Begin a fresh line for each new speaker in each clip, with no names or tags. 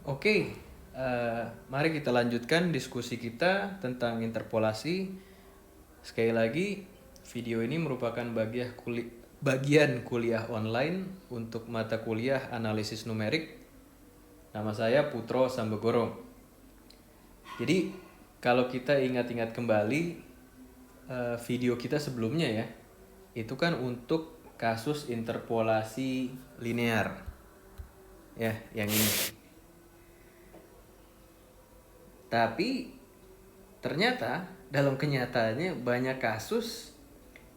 Oke, mari kita lanjutkan diskusi kita tentang interpolasi. Sekali lagi, video ini merupakan bagian kuliah online untuk mata kuliah analisis numerik. Nama saya Putro Sambegorong. Jadi, kalau kita ingat-ingat kembali video kita sebelumnya ya, itu kan untuk kasus interpolasi linear. Ya, yang ini. Tapi ternyata dalam kenyataannya banyak kasus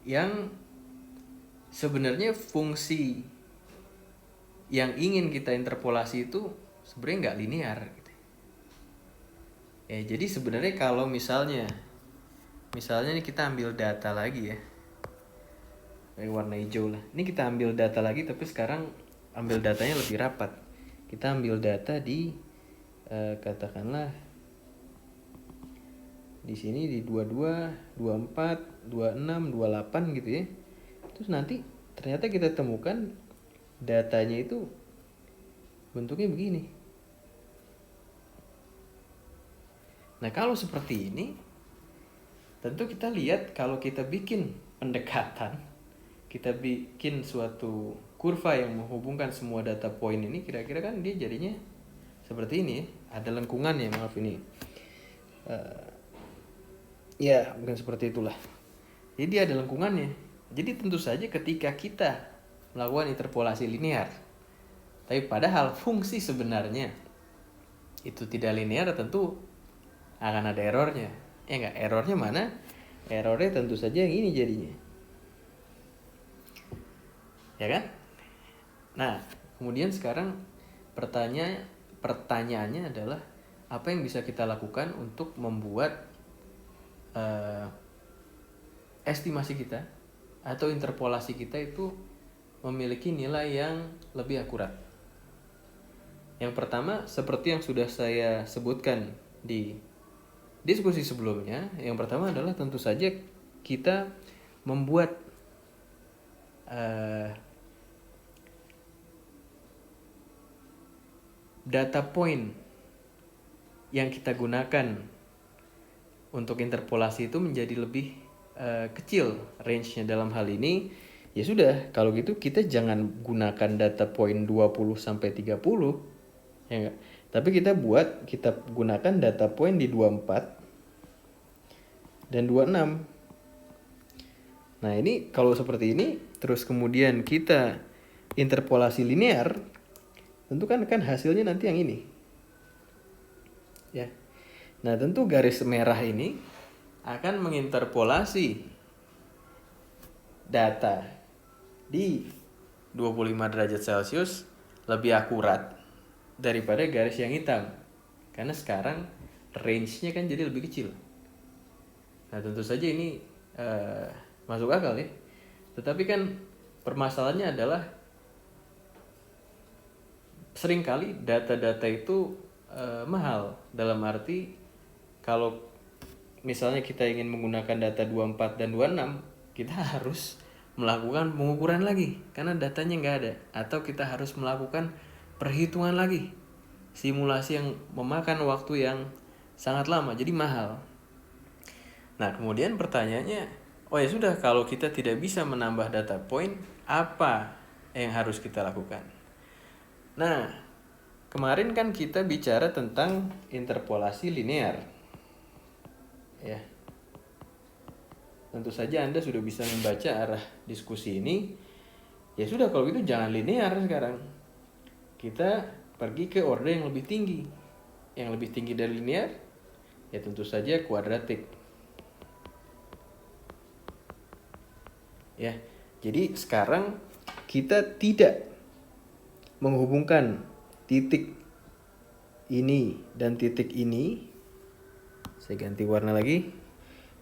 yang sebenarnya fungsi yang ingin kita interpolasi itu sebenarnya nggak linear gitu. Jadi sebenarnya kalau misalnya nih kita ambil data lagi ya, warna hijau lah. Ini kita ambil data lagi, tapi sekarang ambil datanya lebih rapat. Kita ambil data di katakanlah di sini di 22, 24, 26, 28 gitu ya. Terus nanti ternyata kita temukan datanya itu bentuknya begini. Nah, kalau seperti ini tentu kita lihat kalau kita bikin pendekatan, kita bikin suatu kurva yang menghubungkan semua data point ini, kira-kira kan dia jadinya seperti ini ya. Ada lengkungannya, maaf ini. Ya, bukan seperti itulah. Jadi dia ada lengkungannya. Jadi tentu saja ketika kita melakukan interpolasi linear, tapi padahal fungsi sebenarnya itu tidak linear, tentu akan ada errornya. Ya enggak? Errornya mana? Errornya tentu saja yang ini jadinya. Ya kan? Nah, kemudian sekarang pertanyaannya adalah apa yang bisa kita lakukan untuk membuat estimasi kita atau interpolasi kita itu memiliki nilai yang lebih akurat. Yang pertama, seperti yang sudah saya sebutkan di diskusi sebelumnya, yang pertama adalah tentu saja kita membuat data point yang kita gunakan untuk interpolasi itu menjadi lebih kecil range-nya. Dalam hal ini ya sudah, kalau gitu kita jangan gunakan data point 20 sampai 30 ya enggak? Tapi kita gunakan data point di 24 dan 26. Nah, ini kalau seperti ini terus kemudian kita interpolasi linear, tentu kan hasilnya nanti yang ini. Ya. Nah, tentu garis merah ini akan menginterpolasi data di 25 derajat Celcius lebih akurat daripada garis yang hitam. Karena sekarang range-nya kan jadi lebih kecil. Nah, tentu saja ini masuk akal ya. Tetapi kan permasalahannya adalah seringkali data-data itu mahal. Dalam arti kalau misalnya kita ingin menggunakan data 24 dan 26, kita harus melakukan pengukuran lagi karena datanya nggak ada, atau kita harus melakukan perhitungan lagi, simulasi yang memakan waktu yang sangat lama, jadi mahal. Nah, kemudian pertanyaannya, oh ya sudah, kalau kita tidak bisa menambah data point, apa yang harus kita lakukan? Nah, kemarin kan kita bicara tentang interpolasi linear. Ya. Tentu saja Anda sudah bisa membaca arah diskusi ini. Ya sudah, kalau gitu jangan linear sekarang. Kita pergi ke order yang lebih tinggi. Yang lebih tinggi dari linear ya tentu saja kuadratik. Ya. Jadi sekarang kita tidak menghubungkan titik ini dan titik ini. Saya ganti warna lagi.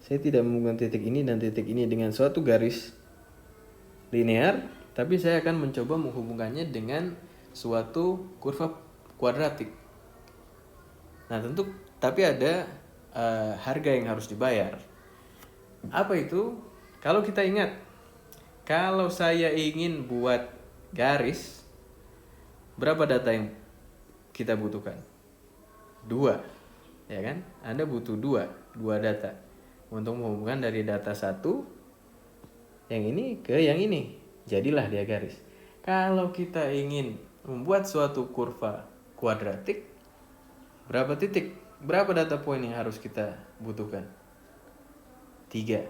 Saya tidak menghubungkan titik ini dan titik ini dengan suatu garis linear, tapi saya akan mencoba menghubungkannya dengan suatu kurva kuadratik. Nah, tentu tapi ada harga yang harus dibayar. Apa itu? Kalau kita ingat, kalau saya ingin buat garis, berapa data yang kita butuhkan? dua, ya kan? Anda butuh dua data untuk menghubungkan dari data satu yang ini ke yang ini. Jadilah dia garis. Kalau kita ingin membuat suatu kurva kuadratik, berapa titik? Berapa data point yang harus kita butuhkan? 3,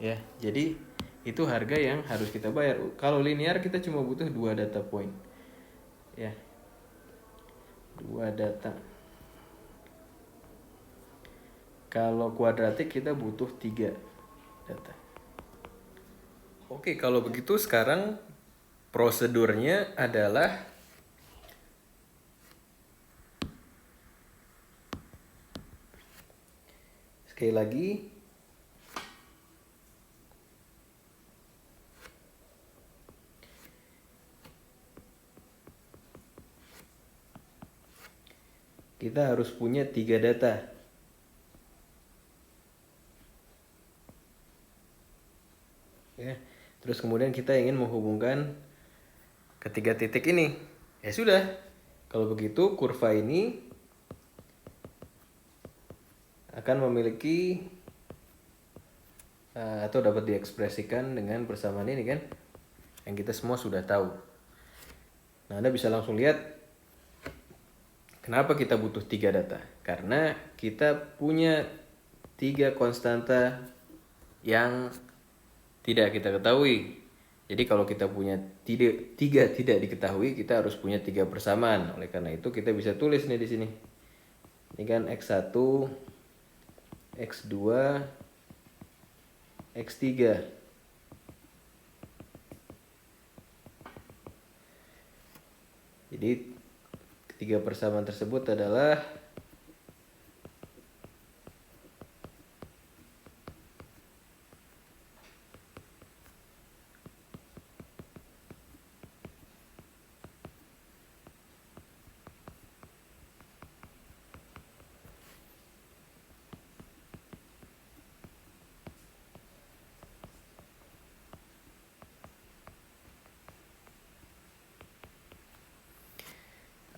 ya. Jadi itu harga yang harus kita bayar. Kalau linear kita cuma butuh 2 data point, ya. 2 data. Kalau kuadratik kita butuh 3 data. Oke, kalau begitu sekarang prosedurnya adalah sekali lagi kita harus punya 3 data. Ya. Terus kemudian kita ingin menghubungkan ketiga titik ini. Ya sudah. Kalau begitu kurva ini akan memiliki atau dapat diekspresikan dengan persamaan ini kan, yang kita semua sudah tahu. Nah, Anda bisa langsung lihat kenapa kita butuh 3 data. Karena kita punya 3 konstanta yang tidak kita ketahui. Jadi kalau kita punya 3 tidak diketahui, kita harus punya 3 persamaan. Oleh karena itu kita bisa tulis nih di sini. Ini kan X1, X2, X3. Jadi ketiga persamaan tersebut adalah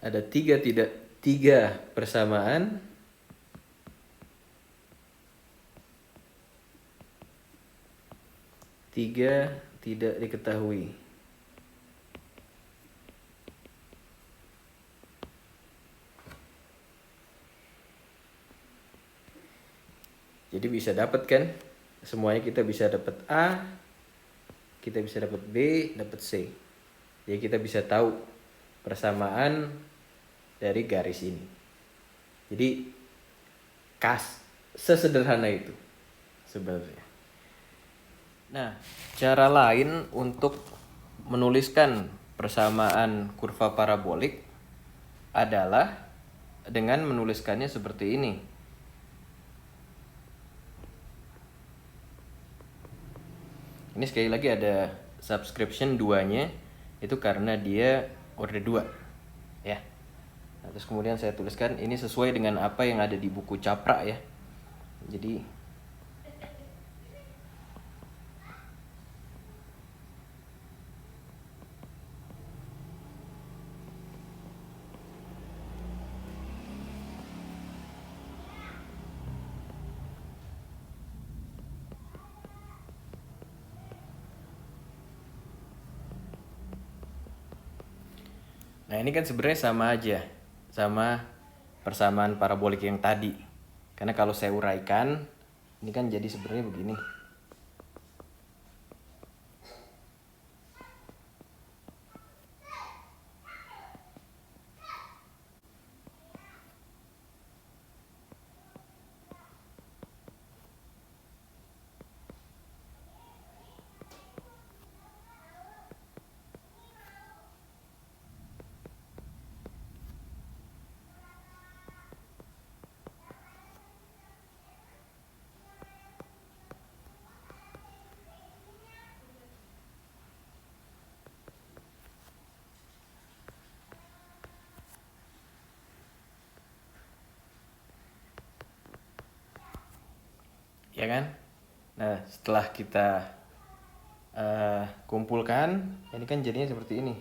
ada tiga persamaan tiga tidak diketahui. Jadi bisa dapat kan? Semuanya kita bisa dapat A, kita bisa dapat B, dapat C. Jadi kita bisa tahu persamaan dari garis ini. Jadi sesederhana itu sebenarnya. Nah, cara lain untuk menuliskan persamaan kurva parabolik adalah dengan menuliskannya seperti ini. Ini sekali lagi ada subscription 2-nya, itu karena dia order 2, ya. Nah, terus kemudian saya tuliskan ini sesuai dengan apa yang ada di buku Capra, ya. Jadi nah ini kan sebenarnya sama aja sama persamaan parabolik yang tadi. Karena kalau saya uraikan, ini kan jadi sebenarnya begini. Ya kan? Nah, setelah kita kumpulkan, ini kan jadinya seperti ini.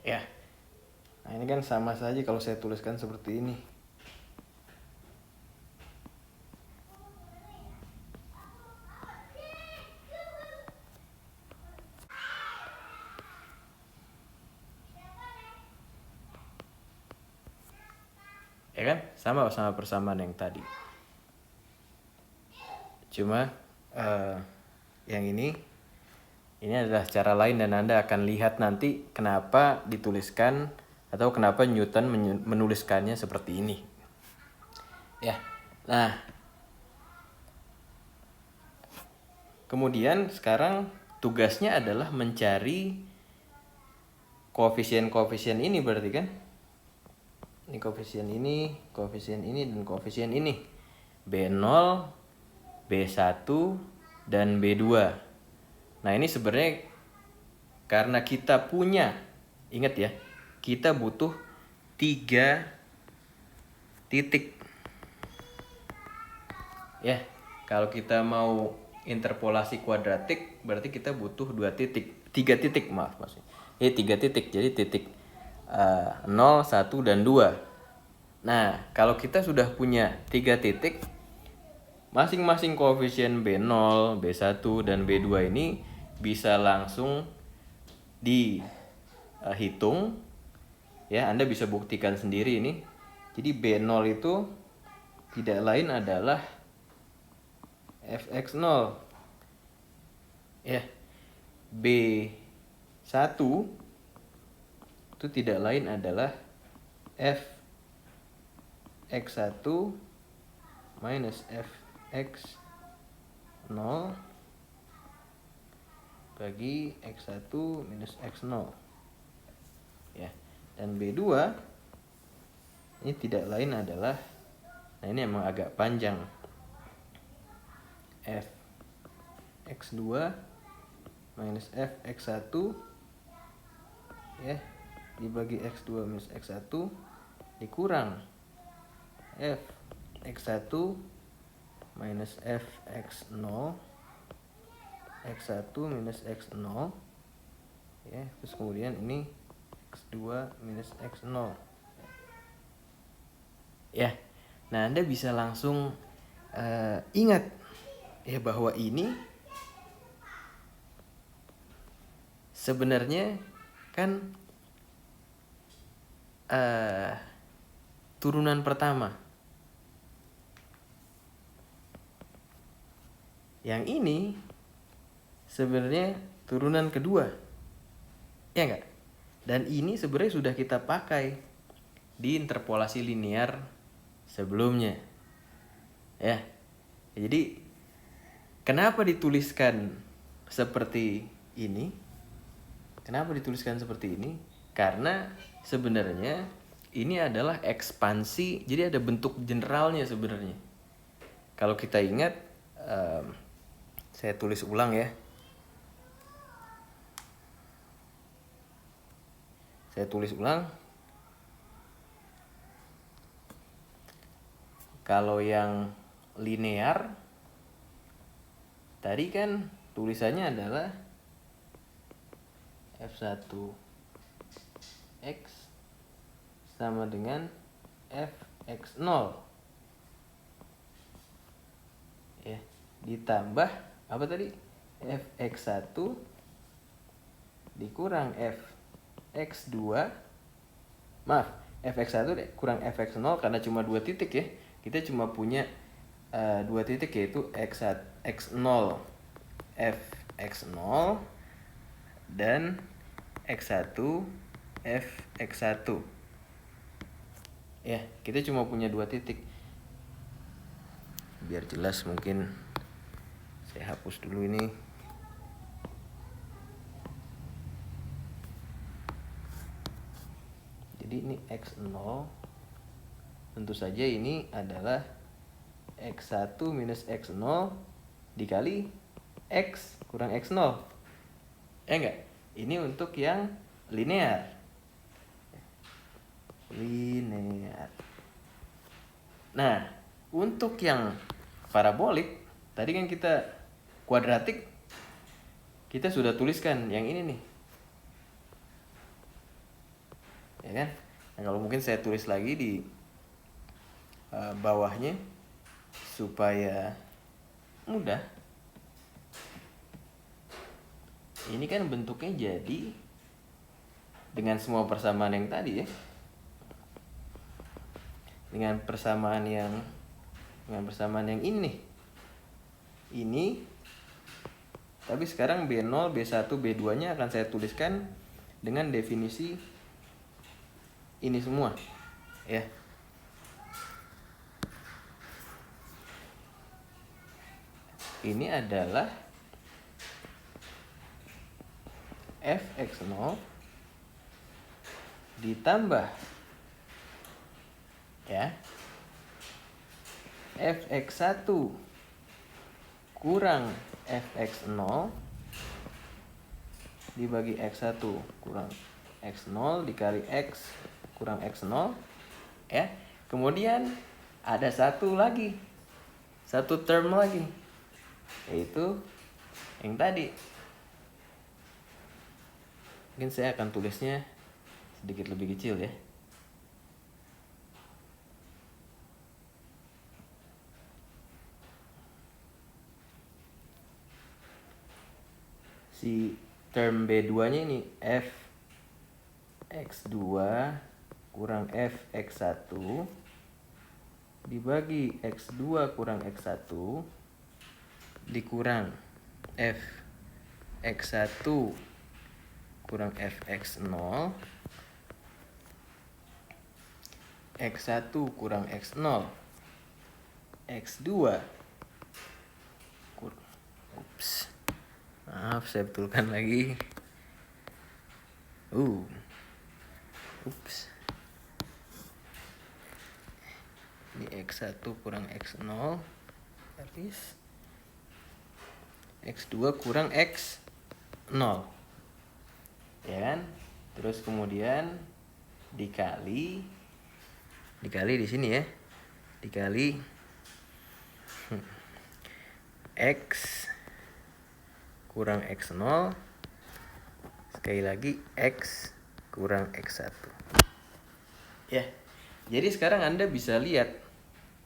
Ya, nah ini kan sama saja kalau saya tuliskan seperti ini. Ya kan, sama persamaan yang tadi. Cuma yang ini adalah cara lain, dan Anda akan lihat nanti kenapa dituliskan atau kenapa Newton menuliskannya seperti ini. Ya. Nah, kemudian sekarang tugasnya adalah mencari koefisien-koefisien ini berarti kan? Ini koefisien ini, dan koefisien ini. B0, B1, dan B2. Nah, ini sebenarnya karena kita punya, ingat ya, kita butuh 3 titik. Ya, kalau kita mau interpolasi kuadratik berarti kita butuh 3 titik, maaf maksudnya. 3 titik, jadi titik 0, 1, dan 2. Nah, kalau kita sudah punya 3 titik, masing-masing koefisien B0, B1, dan B2 ini bisa langsung dihitung. Ya, Anda bisa buktikan sendiri ini. Jadi B0 itu tidak lain adalah fx0. Ya. B1 itu tidak lain adalah fx1 minus fx0 bagi x1 minus x0. Ya. Dan B2 ini tidak lain adalah, nah ini emang agak panjang, fx2 minus fx1 ya dibagi x2 minus x1 dikurang fx1 minus fx0 x1 minus x0 ya, terus kemudian ini x2 minus x0 ya. Nah, Anda bisa langsung ingat ya bahwa ini sebenarnya kan turunan pertama. Yang ini sebenarnya turunan kedua. Ya enggak? Dan ini sebenarnya sudah kita pakai di interpolasi linear sebelumnya. Ya. Jadi kenapa dituliskan seperti ini? Karena sebenarnya ini adalah ekspansi, jadi ada bentuk generalnya sebenarnya. Kalau kita ingat, saya tulis ulang ya. Kalau yang linear tadi kan tulisannya adalah f1x sama dengan fx0 ya, ditambah apa tadi, fx1 dikurang fx2, maaf, fx1 kurang fx0 karena cuma 2 titik ya, kita cuma punya 2 titik yaitu x0 fx0 dan x1 fx1 ya, kita cuma punya 2 titik. Biar jelas mungkin saya hapus dulu ini. Jadi ini x0, tentu saja ini adalah x1 minus x0 dikali x kurang x0. Enggak, ini untuk yang linear. Nah, untuk yang parabolik, tadi kan kita kuadratik, kita sudah tuliskan yang ini nih. ya kan? Nah, kalau mungkin saya tulis lagi di bawahnya supaya mudah. Ini kan bentuknya jadi dengan semua persamaan yang tadi ya. Dengan persamaan yang ini nih. Ini tapi sekarang B0, B1, B2-nya akan saya tuliskan dengan definisi ini semua ya. Ini adalah fx0 ditambah ya fx1 kurang fx0 dibagi x1 kurang x0 dikali x kurang x0 ya. Kemudian ada satu term lagi, yaitu yang tadi. Mungkin saya akan tulisnya sedikit lebih kecil ya. Si term B2-nya ini fx2 kurang fx1 dibagi x2 kurang x1 dikurang fx1 kurang fx0 x1 kurang x0 x2 maaf, saya betulkan lagi. Ini x1 kurang x0 habis x2 kurang x0 ya kan. Terus kemudian dikali di sini ya, dikali x kurang x0 sekali lagi x kurang x1 ya. Jadi sekarang Anda bisa lihat,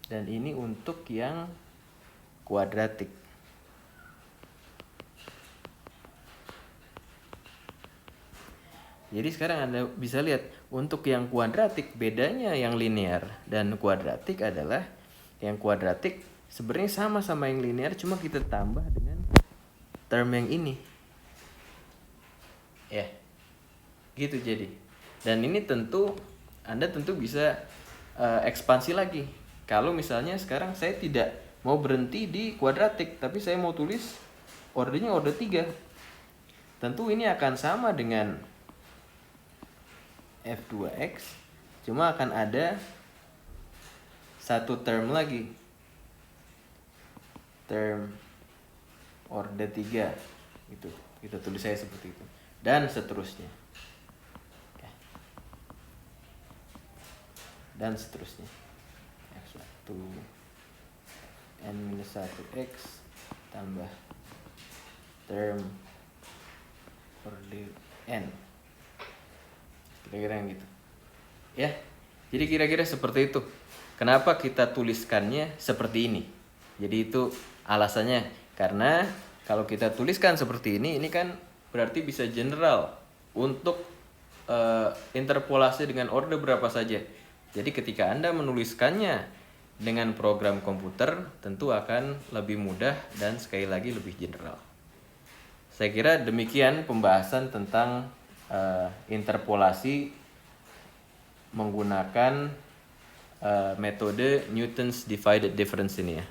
dan ini untuk yang kuadratik. Jadi sekarang Anda bisa lihat untuk yang kuadratik bedanya yang linear dan kuadratik adalah yang kuadratik sebenarnya sama-sama yang linear, cuma kita tambah dengan term yang ini. Ya. Gitu jadi. Dan ini Anda tentu bisa ekspansi lagi. Kalau misalnya sekarang saya tidak mau berhenti di kuadratik, tapi saya mau tulis ordernya order 3. Tentu ini akan sama dengan f2x, cuma akan ada satu term lagi, term order 3 gitu. Kita tulis saya seperti itu, dan seterusnya. Dan seterusnya. X1 n-1x tambah term order n. Kira-kira gitu. Ya. Jadi kira-kira seperti itu. Kenapa kita tuliskannya seperti ini? Jadi itu alasannya. Karena kalau kita tuliskan seperti ini kan berarti bisa general untuk interpolasi dengan order berapa saja. Jadi ketika Anda menuliskannya dengan program komputer, tentu akan lebih mudah dan sekali lagi lebih general. Saya kira demikian pembahasan tentang interpolasi menggunakan metode Newton's divided difference ini ya.